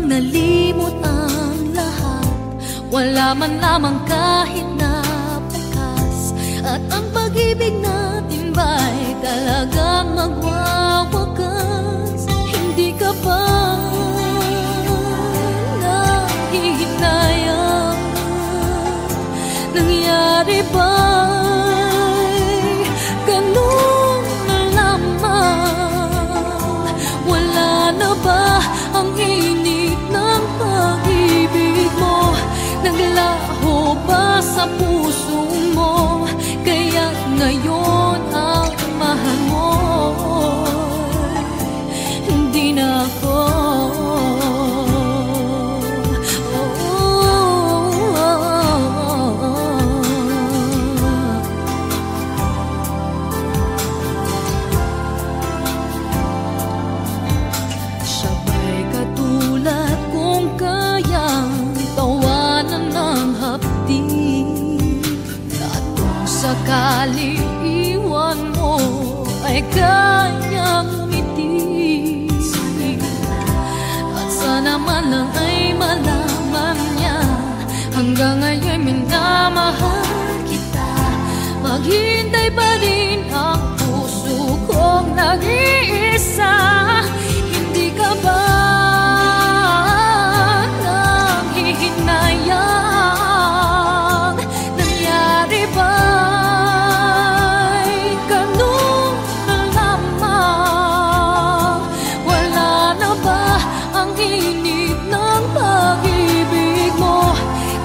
nalimot ang lahat, wala man lamang kahit na bakas. At ang pag-ibig natin ba'y talagang magwawakas? Hindi ka ba nahihinayang? Nangyari ba'y ganun na lamang? Wala na ba ang init ng pag-ibig mo? Naglaho ba sa puso mo? Kaya ngayon ang mahal mo hindi na ako. Sabay katulad kung kayang tawanan ng hapdi, at kung sakali iwan mo ay kayang umiti. At sana man lang ay malaman niya hanggang ngayon minamahal kita. Maghintay pa rin ang puso kong nag-iisa. Hindi ka ba nanghihinayang? Nangyari ba'y ganun na lamang? Wala na ba ang init ng pag-ibig mo?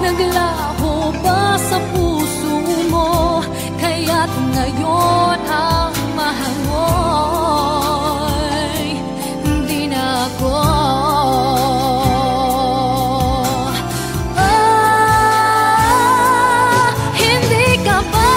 Naglaho ba sa puso mo? Kaya't ngayon ang mahal mo hindi na ako. Hindi ka ba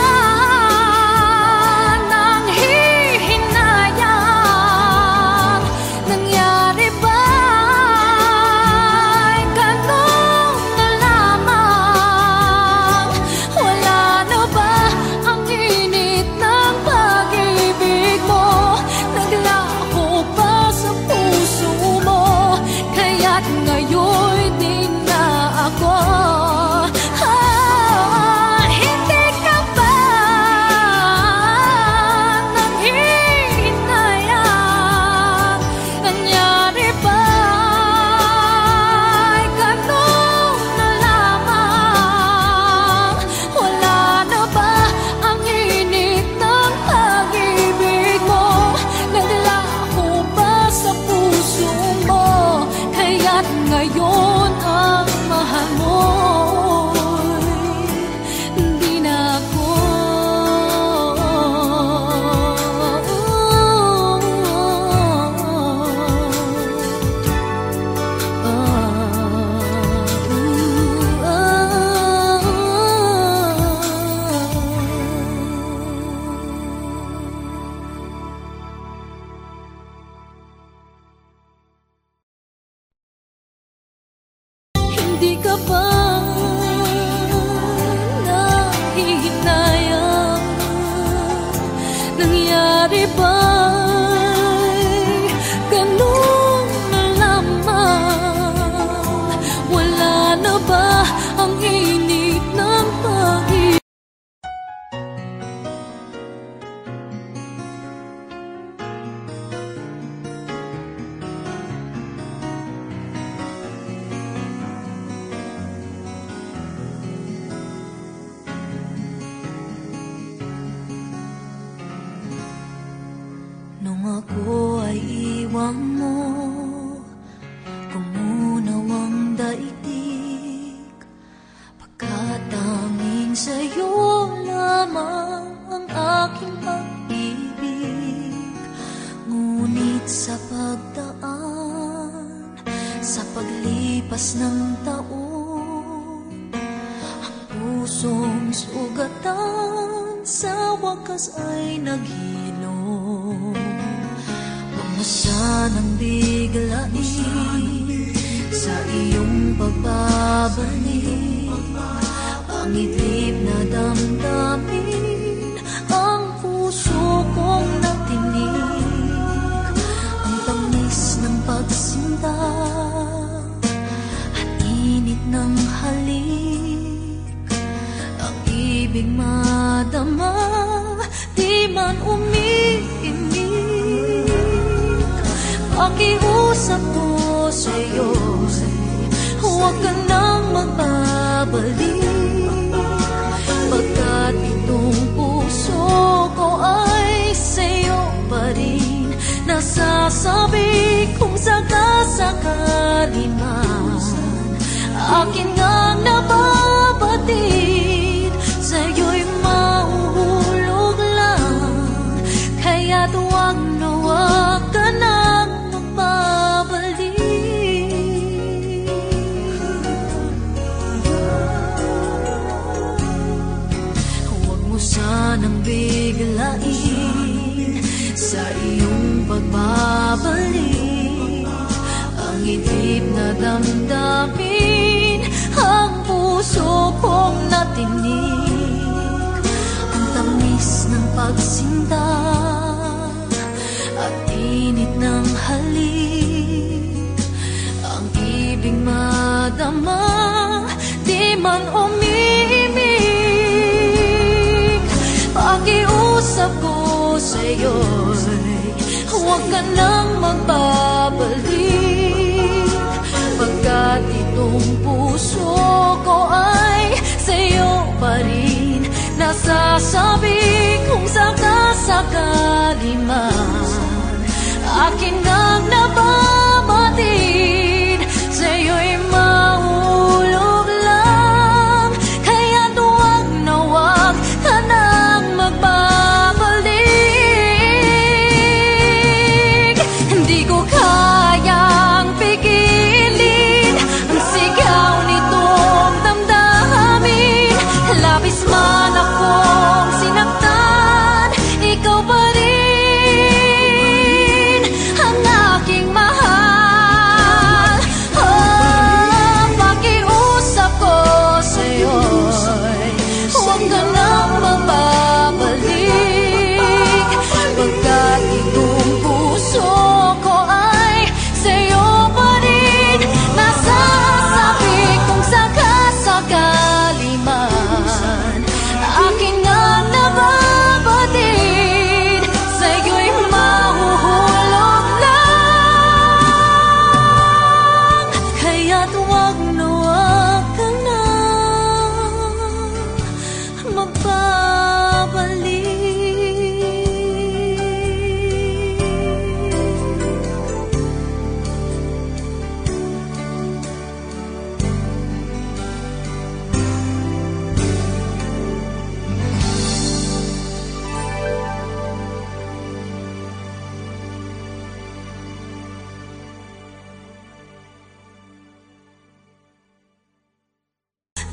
nanghihinayang? Nangyari ba'y ganun na lamang? Wala na ba ang init ng pag-ibig mo? Naglaho ba sa puso mo? Kaya't ngayon din na ako. Hindi ka ba nanghihinayang? Nangyari ba'y ganun na lamang? Wala na ba ang init ng pag-ibig mo? Naglaho ba sa puso mo? Kaya't ngayon ang mahal mo hindi na ako. Hindi ka ba nahihinayang? Nangyari ba'y ganun na lamang? Wala na ba ang init ng pag-ibig? Nung ako ay iwan mo, kumunaw ang daigdig, pagkatanging sa'yo lamang ang aking pag-ibig. Ngunit sa pagdaan, sa paglipas ng taon, ang pusong sugatan sa wakas ay naghilom. Pumasa ng biglain sa iyong pagbabalik, ang idlip na damdamin, ang puso kong natinig, ang tamis ng pagsinta ng halik, ang ibig madama, di man umiimik. Pakiusap ko sa'yo, huwag ka nang magbabalik, pagkat itong puso ko ay sa'yo pa rin. Nasasabi kung sakasakali man akin ngang nababatid, sa'yo'y mahuhulog lang. Kaya't huwag na huwag ka nang magbabalik. Huwag mo sanang biglain sa iyong pagbabalik ang idip na damdamin, ang puso kong natinig, ang tamis ng pagsinta at init ng halik, ang ibig madama, di man umiimik. Pakiusap ko sa'yo'y huwag ka nang magbabalik, pagkat itong puso ko ay sa'yo pa rin. Nasasabi kung sakasakali man akin ngang nababatid, sa'yo'y mahulog lang. Kaya't huwag na huwag ka nang magbabalik. Hindi ko kayang pigilin ang sigaw nitong damdamin. Labis man akong sinaktan, ikaw pa rin ang aking mahal. Oh, pakiusap ko sa'yo'y huwag ka nang magbabalik, pagkat itong puso ko ay sa'yo pa rin. Nasasabi kung sakasakali man akin nga nababatid, sa'yo'y mahuhulog lang. Kaya't huwag na huwag ka nang magbabalik.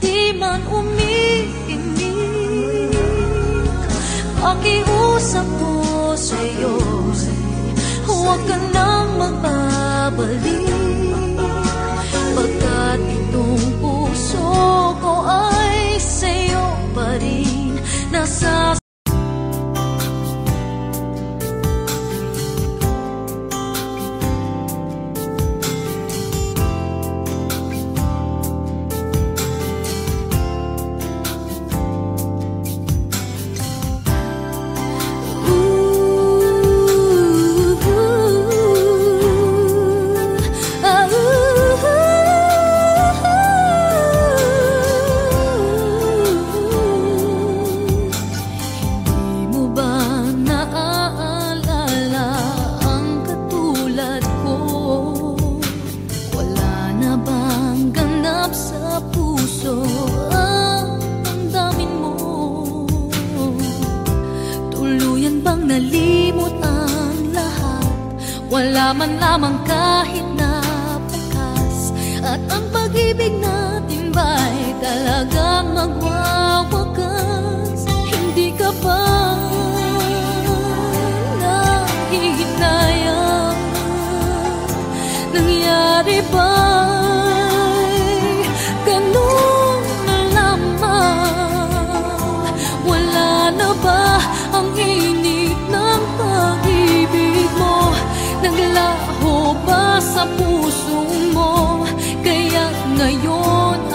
Di man umiimik, pakiusap ko sa'yo, huwag ka nang magbabalik, pagkat itong puso ko ay sa'yo pa rin. Nasa wala man lamang kahit na bakas, at ang pag-ibig natin ba'y talagang magwawakas? Hindi ka pa nahihinayang, nangyari ba'y ganun na lamang? Wala na ba ang init ng pag-ibig mo? Naglaho ba sa puso mo? Kaya ngayon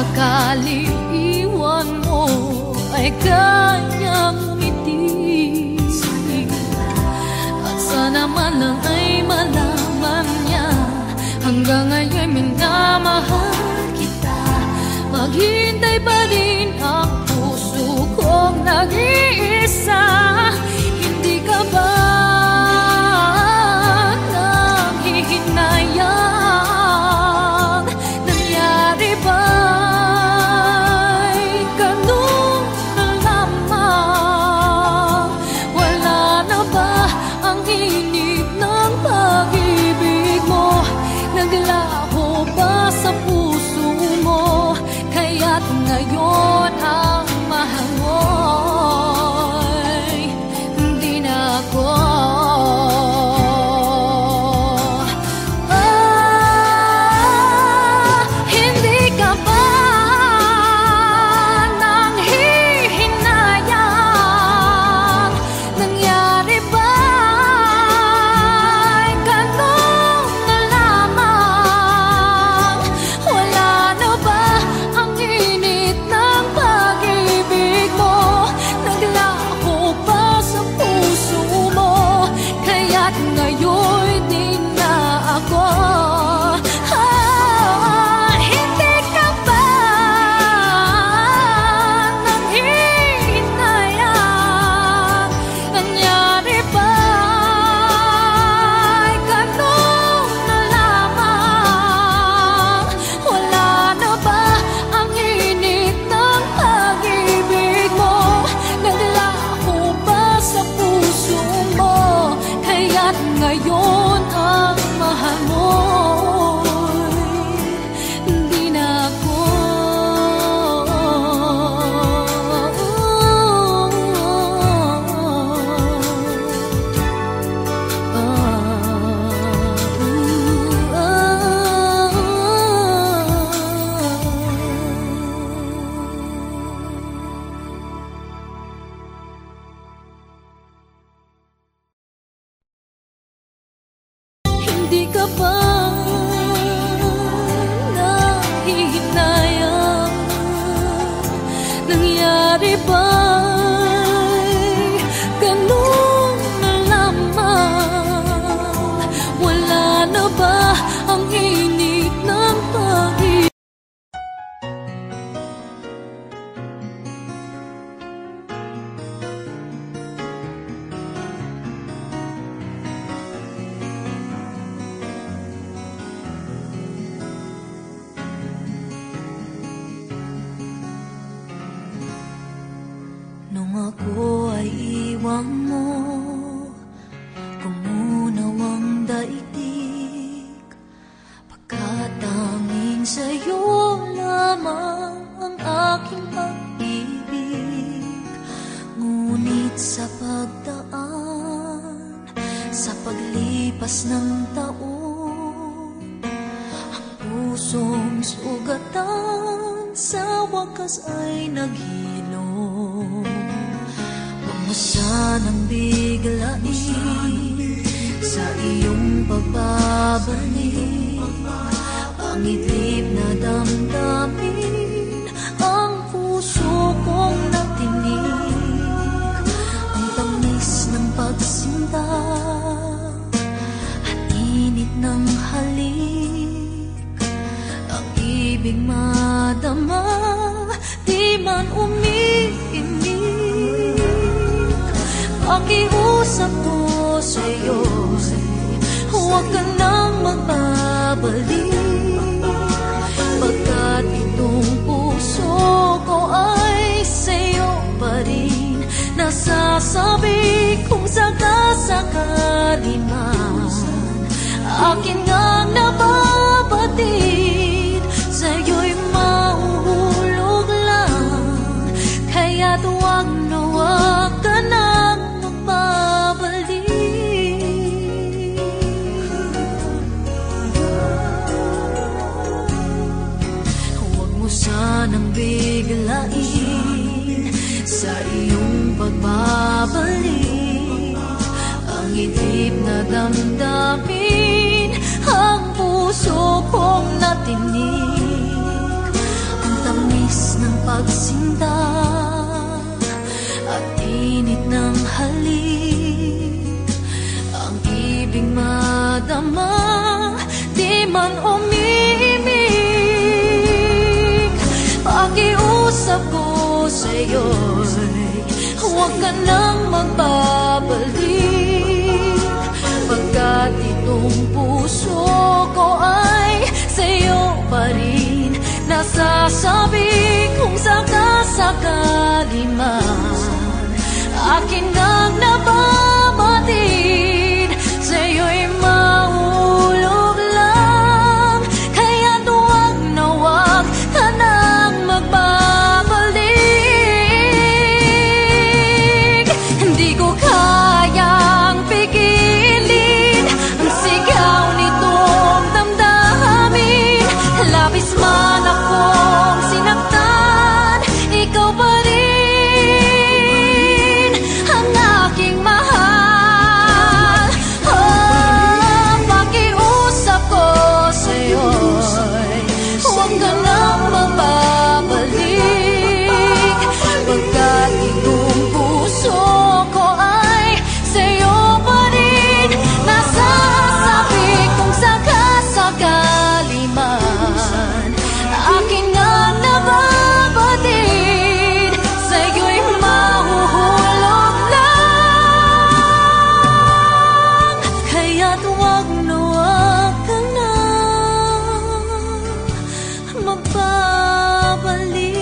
sakali iwan mo ay kanyang umiti. At sana man lang ay malaman niya hanggang ngayon minamahal kita. Maghintay pa rin ang puso kong nag-iisa. Hindi ka ba nanghihinayang? Nangyari ba'y ganun na lamang? Wala na ba ang init ng pag-ibig mo? Naglaho ba sa puso mo? Kaya't ngayon ang mahal mo'y hindi na ako. Hindi ka ba nanghihinayang? Nangyari ba'y ganun na lamang? Wala na ba ang init ng pag-ibig mo? Naglaho ba sa puso mo? Kaya't ngayon di na ako. Hindi ka ba nanghihinayang? Nangyari ba'y ganun na lamang? Wala na ba ang init ng pag-ibig mo? Naglaho ba sa puso mo? Kaya't ngayon ang mahal mo'y hindi na ako. Hindi ka ba nanghihinayang? Nangyari ba'y ganun na lamang? Wala na ba ang init ng pag-ibig? Nung ako ay iwan mo, kumunaw ang daigdig. Pagkatanging sa'yo lamang ang aking pag-ibig. Ngunit sa pagdaan, sa paglipas ng taon, ang pusong sugatan sa wakas ay naghilom. Sanang biglain sa iyong pagbabalik, pangidlip na damdamin ang puso kong natinig. Ang tamis ng pagsinta at init ng halik, ang ibig madama di man umiinig. Pakiusap ko sa'yo, huwag ka nang magbabalik, pagkat itong puso ko ay sa'yo pa rin. Nasasabi kung sakasakali man akin ngang nababatid, sa'yo'y mahuhulog lang. Kaya't huwag na huwag ka nang magbabalik. Huwag mo sanang biglain sa iyong pagbabalik, ang idip na damdamin ang puso kong natinig. Ang man umiimig, pakiusap ko sa'yo'y huwag ka nang magbabalik, pagkat itong puso ko ay sa'yo pa rin nasasabi. Kung sakasakali man akin ang nababatid, sa'yo'y mahulog lang, kaya't huwag na huwag ka nang magbabalik. Hindi ko kayang pigilin ang sigaw nitong damdamin, labis man akong sinaktan, ikaw pa rin ang aking mahal. Oh, pakiusap ko sa'yo'y huwag ka nang magbabalik, pagkat itong puso ko ay sa'yo pa rin nasasabi. Kung sakasakali man akin ang nababatid, sa'yo'y mahuhulog lang, kaya't huwag na huwag ka nang magbabalik.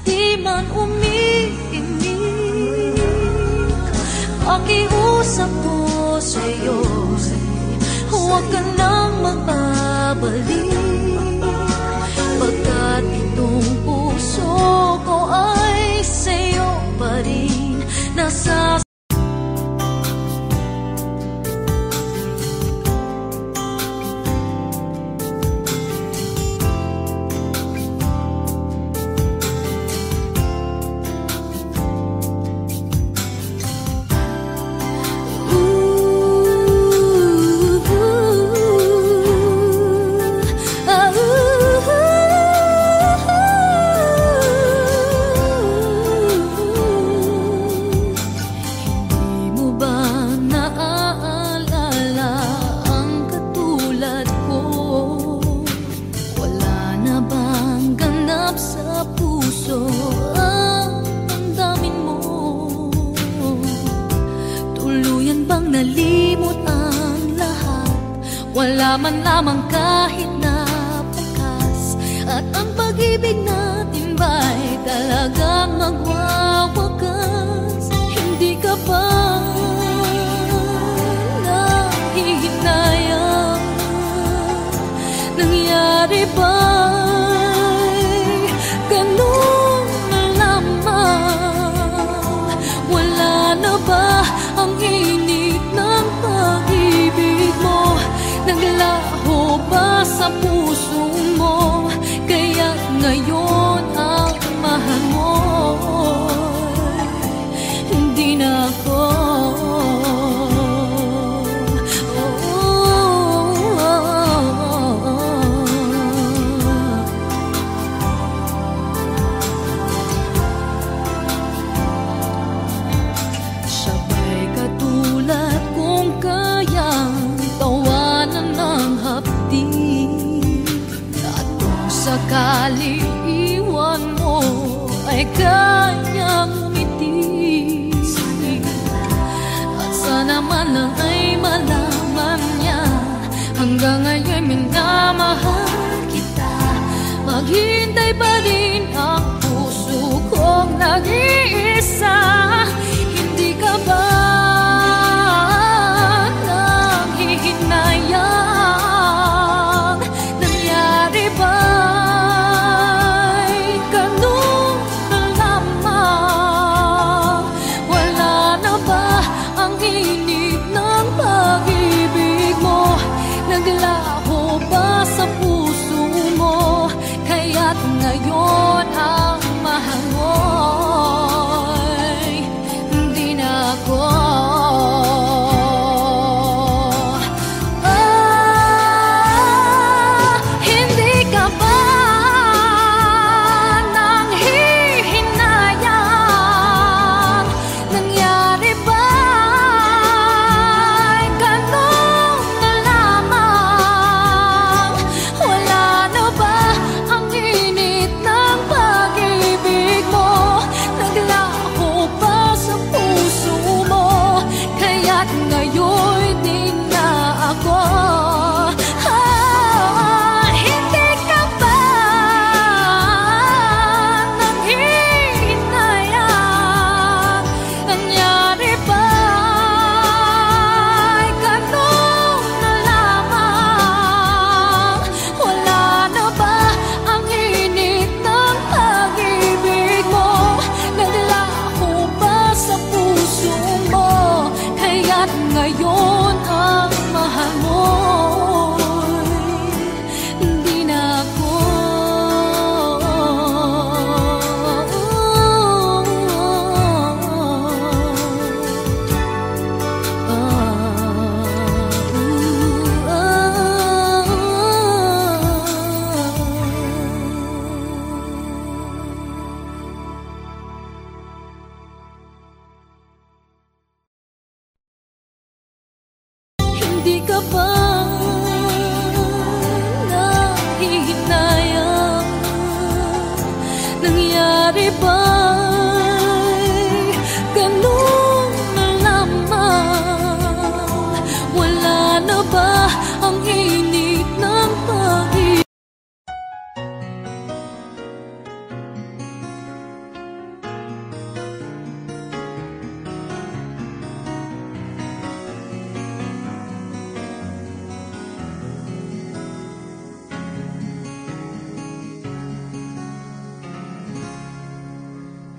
Di man umiimig, pakiusap ko sa'yo'y huwag ka nang magbabalik, pagkat itong puso ko ay sa'yo pa rin nasa. Wala man lamang kahit na bakas, at ang pag-ibig natin ba'y talagang magwawakas? Hindi ka pa nahihinayang, nangyari ba'y ganun na lamang? Wala na ba ang init ng pag-ibig mo? Naglaho ba sa puso mo? Kaya ngayon ang mahal mo hindi na ako. Sabay katulad kung kayang tawanan ng hapdi, at kung sakali iwan mo ay kayang umiti. At sana man lang ay malaman niya, hanggang ngayon minamahal kita. Maghintay pa rin ang puso kong nag-iisa. Hindi ka ba nanghihinayang? Nangyari ba'y ganun na lamang? Wala na ba ang init ng pag-ibig mo? Naglaho ba sa puso mo? Kaya't ngayon ang mahal mo ka ba nahihinayang? Nangyari ba'y ganun na lamang? Wala na ba ang init ng pag-ibig?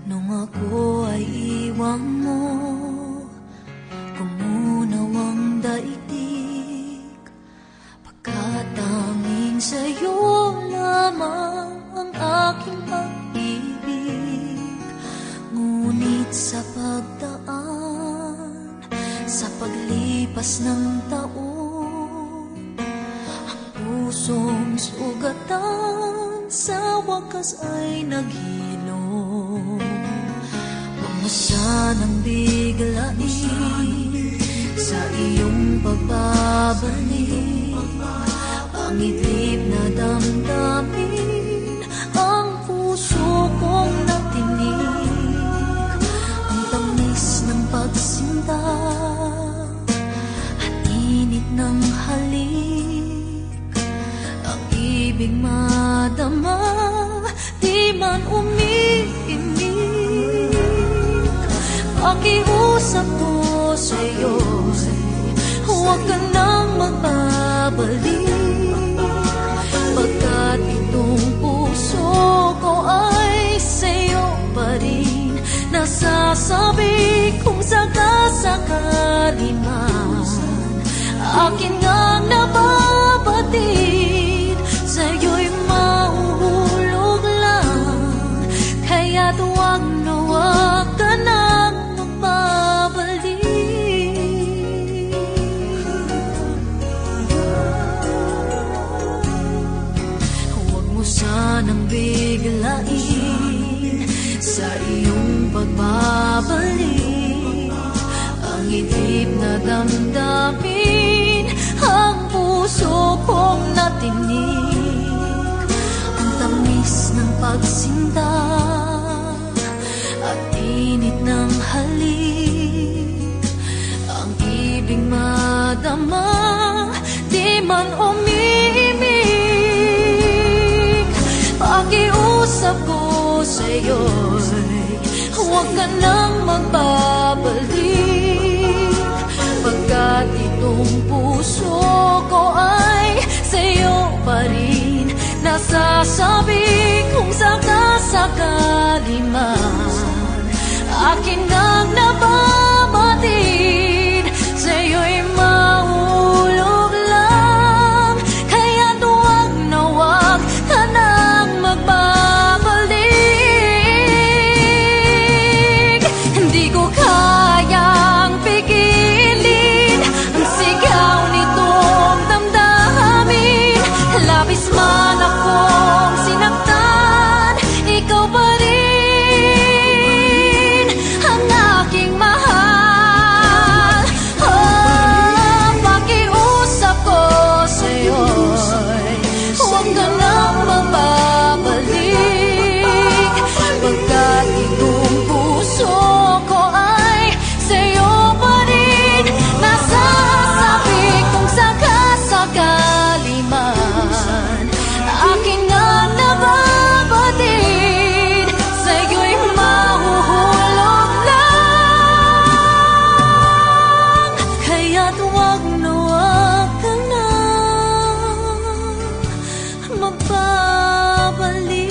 Nung ako ay iwang mo, kumunaw ang daigdig, pagkat tanging sa'yo lamang ang aking pag-ibig. Ngunit sa pagdaan, sa paglipas ng taon, ang pusong sugatan sa wakas ay naghilom. Huwag mo sanang biglain sa iyong pagbabalik ang itlip na damdamin, ang puso kong natinig, ang tamis ng pagsinta at init ng halik, ang ibig madama, di man umiimik. Pakiusap ko sa'yo, huwag ka nang magbabalik, pagkat itong puso ko ay sa'yo pa rin. Nasasabi kung sakasakali man akin ngang nababatid, sa'yo'y mahuhulog lang, kaya't huwag na huwag ka nang magbabalik. Huwag mo sanang biglain sa iyong pagbabalik ang itlip na damdamin, ang puso kong natinig, ang tamis ng pagsinta at init ng halik, ang ibig madama, di man umiimik. Pakiusap ko sa'yo, huwag ka nang magbabalik, pagkat itong puso ko ay sa'yo pa rin. Nasasabi kung sakasakali man akin ngang nababatid, sa'yo'y mahulog lang, kaya't huwag na huwag ka nang magbabalik. Hindi ko kayang pigilin ang sigaw nitong damdamin, labis man akong sinaktan, ikaw pa rin ang aking mahal. Oh, pakiusap ko sa'yo, huwag ka nang magbabalik, pagkat itong puso ko ay sa'yo pa rin. Nasasabi kung sakasakali man akin nga nababatid, sa'yo'y mahuhulog lang, kaya't huwag na huwag ka nang magbabalik.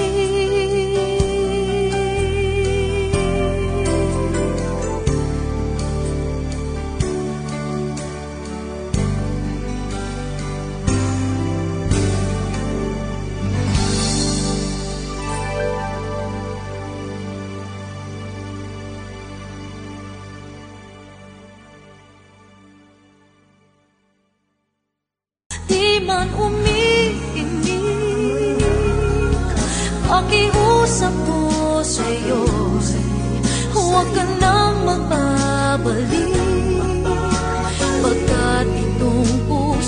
Di man umiimik, pakiusap ko sa'yo, huwag ka nang magbabalik, pagkat itong puso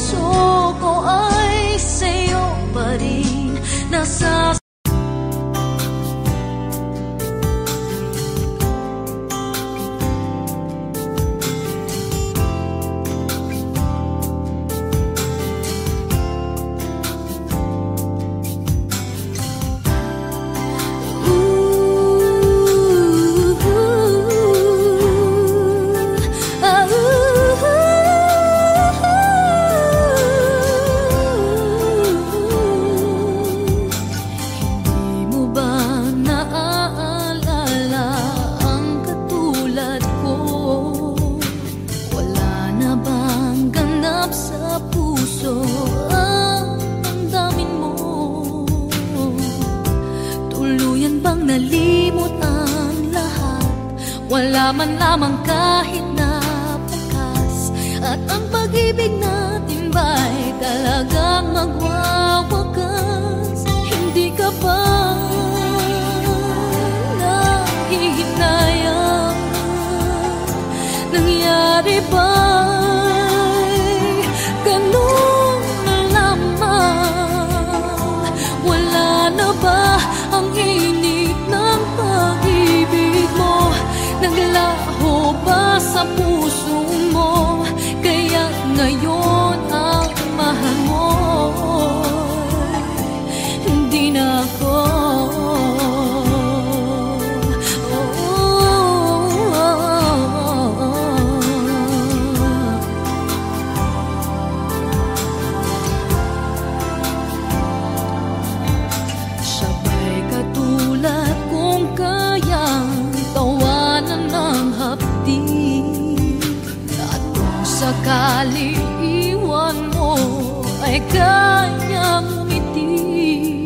man lamang kahit na bukas. At ang pag-ibig natin ba'y talagang magwawakas? Hindi ka ba nahihinayang? Nangyari ba'y ganun na lamang? Wala na ba ang init ng pag-ibig mo? Naglaho ba sa puso mo? Kaya ngayon ang mahal mo hindi na ako. Sabay katulad kung kayang tawanan ng hapdi, at kung sakali iwan mo ay kanyang umiti.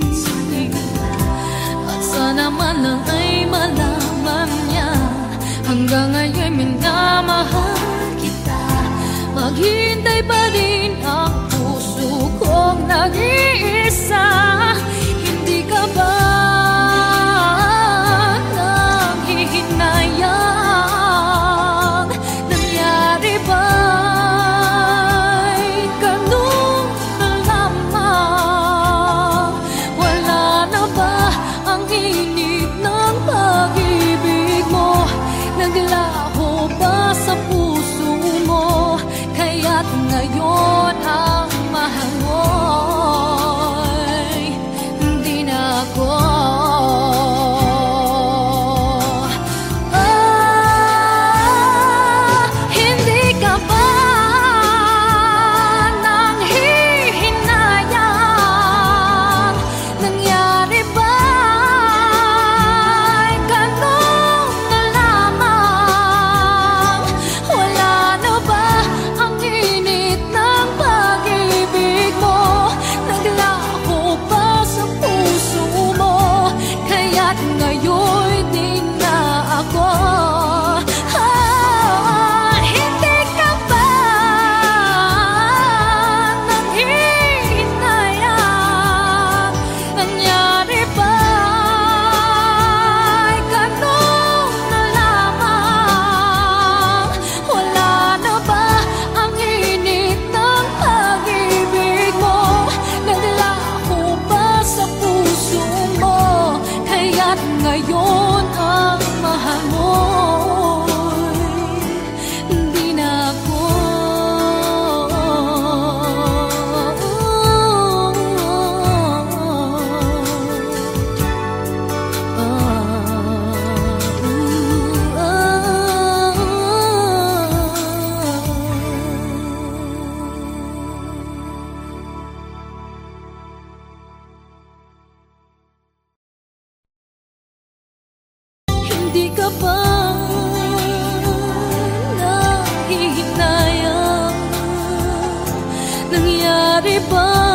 At sana man lang ay malaman niya hanggang ngayon minamahal kita. Maghintay pa rin ang puso kong nag-iisa. Hindi ka ba nanghihinayang? Nangyari ba'y ganun na lamang? Wala na ba ang init ng pag-ibig mo? Naglaho ba sa puso mo? Kaya't ngayon ang mahal mo'y hindi na ako. Hindi ka ba nanghihinayang? Nangyari ba'y ganun na lamang? Wala na ba ang init ng pag-ibig mo? Naglaho ba sa puso mo? Kaya't ngayon din na ako. Hindi ka ba nanghihinayang? Nangyari ba'y ganun na lamang? Wala na ba ang init ng pag-ibig mo? Naglaho ba sa puso mo? Kaya't ngayon ang mahal mo'y hindi na ako. Hindi ka ba nahihinayang? Nangyari ba